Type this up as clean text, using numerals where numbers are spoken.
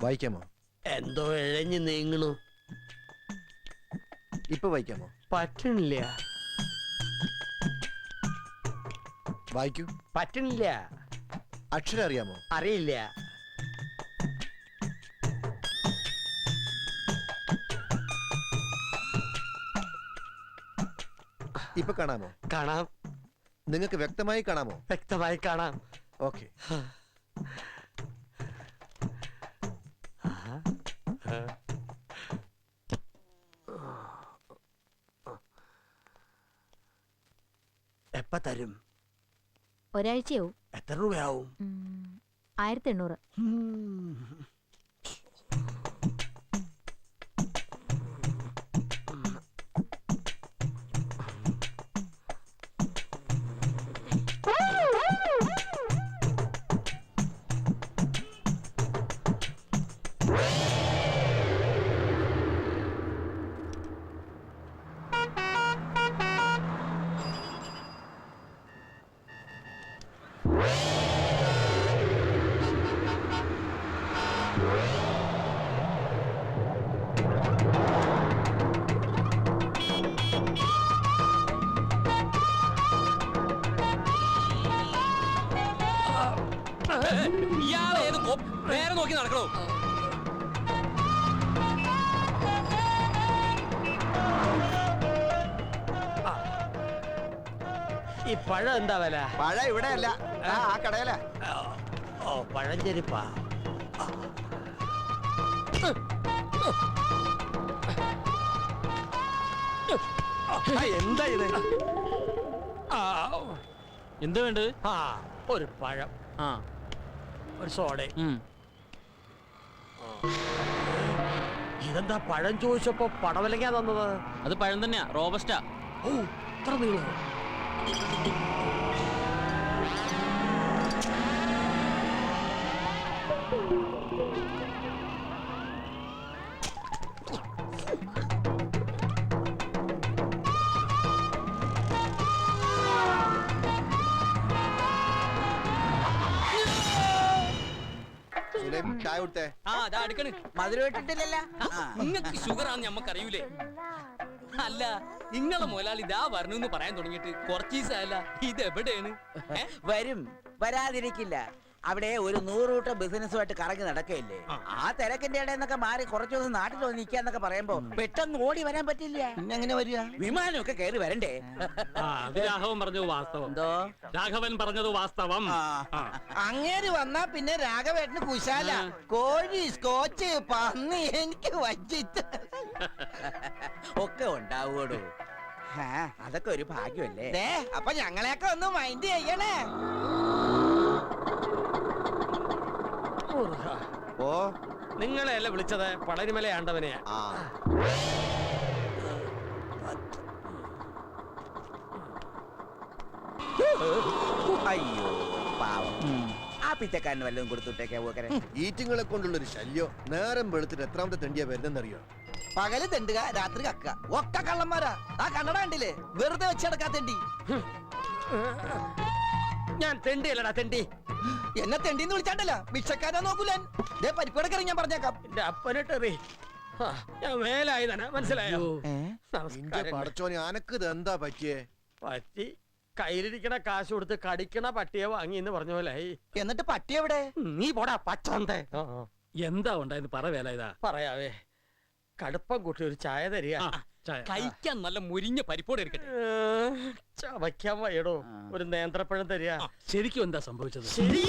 വായിക്കാമോ? എന്തോ ഇഴഞ്ഞു നീങ്ങണു. ഇപ്പൊ വായിക്കാമോ? പറ്റണില്ല. വായിക്കൂ. പറ്റണില്ല. അക്ഷരം അറിയാമോ? അറിയില്ല. ഇപ്പൊ കാണാമോ? കാണാം. നിങ്ങൾക്ക് വ്യക്തമായി കാണാമോ? വ്യക്തമായി കാണാം. ഓക്കെ. എപ്പ തരും? ഒരാഴ്ചയാവും. എത്ര രൂപയാവും? 1800. നേരെ നോക്കി നടക്കണോ? ഈ പഴം എന്താ വില? പഴം ഇവിടെ അല്ല, ആ കടയില. ഓ, പഴഞ്ചെരിപ്പാ. എന്താ ഇത്? എന്താ വേണ്ടത്? ഒരു പഴം, ഒരു സോഡ. ഇതെന്താ പഴം ചോദിച്ചപ്പോ പടവലങ്ങാ തന്നത്? അത് പഴം തന്നെയാ, റോബസ്റ്റാ. ഓ, ഇത്ര നീളം. ചായ കൊടുത്തേ. മധുരം ഇട്ടിട്ടില്ലല്ലോ. നിങ്ങൾക്ക് ഷുഗർ ആണെന്ന് ഞമ്മക്കറിയൂലേ? അല്ല, നിങ്ങളെ മുതലാളി ഇതാ വരണമെന്ന് പറയാൻ തുടങ്ങിയിട്ട് കുറച്ച് ദിവസമല്ല. ഇത് എവിടെയാണ്? വരും, വരാതിരിക്കില്ല. അവിടെ ഒരു 100 കൂട്ടം ബിസിനസ്സുമായിട്ട് കറങ്ങി നടക്കയില്ലേ. ആ തിരക്കിന്റെ ഇടയെന്നൊക്കെ മാറി കുറച്ചു ദിവസം നാട്ടിൽ വന്ന് നിൽക്കാന്നൊക്കെ പറയുമ്പോ പെട്ടെന്ന് ഓടി വരാൻ പറ്റില്ല. എങ്ങനെ വരിക? വിമാനമൊക്കെ കയറി വരണ്ടേ? രാഘവൻ പറഞ്ഞത് വാസ്തവം. എന്തോ രാഘവൻ പറഞ്ഞത് വാസ്തവം. അങ്ങേര് വന്നാ പിന്നെ രാഘവേട്ടന് കുശാല. കോഴി, സ്കോച്ച്, പന്നി എനിക്ക് വച്ചിട്ട് ഒക്കെ ഉണ്ടാവൂടോ. അതൊക്കെ ഒരു ഭാഗ്യമല്ലേ. അപ്പൊ ഞങ്ങളെയൊക്കെ ഒന്ന് മൈൻഡ് ചെയ്യണേ. ഓ, നിങ്ങളെയല്ല വിളിച്ചത്, പളനിമലയാണ്ടവനെയാ. അയ്യോ പാവം. ആ പിറ്റക്കാരന് വല്ലതും കൊടുത്തുട്ടേക്കാ പോക്കരെ. ഈറ്റിങ്ങളെ കൊണ്ടുള്ളൊരു ശല്യം. നേരം വെളുത്തിട്ട് എത്രാമത്തെ തെണ്ടിയാ വരുന്നെന്നറിയോ? പകല് തെണ്ടുക, രാത്രി കക്ക. ഒക്കെ കള്ളന്മാരാ. ആ കണ്ണട കണ്ടില്ലേ? വെറുതെ വെച്ചെടുക്കാ തെണ്ടി. ഞാൻ തെണ്ടിയല്ലടാ തെണ്ടി. എന്നെ തെണ്ടിന്ന് വിളിച്ചാണ്ടല്ല, ഭിക്ഷക്കാരാ നോക്കൂലൻ. പരിപ്പടക്കറി ഞാൻ പറഞ്ഞേക്കാം. എന്റെ അപ്പനെട്ടറി. ഞാൻ മേലായി തന്നെ, മനസ്സിലായോ? പടച്ചോനെ, അനക്ക് ഇത് എന്താ പറ്റിയേ? പറ്റി കയ്യിലിരിക്കണ കാശ് കൊടുത്ത് കടിക്കണ പട്ടിയെ വാങ്ങി എന്ന് പറഞ്ഞ പോലെ. എന്നിട്ട് പട്ടി എവിടെ? നീ പോടാ പച്ചന്തേ. എന്താ ഉണ്ടായത്? പറ വേല. ഇതാ പറയാവേ. കടുപ്പം കൂട്ടി ഒരു ചായ തരിക. കഴിക്കാൻ നല്ല മുരിഞ്ഞ പരിപ്പോടെ ഇരിക്കട്ടെ. ചവയ്ക്കാൻ വയ്യടോ. ഒരു നേന്ത്രപ്പഴം തരിക. ശരിക്കും എന്താ സംഭവിച്ചത്? ശരി.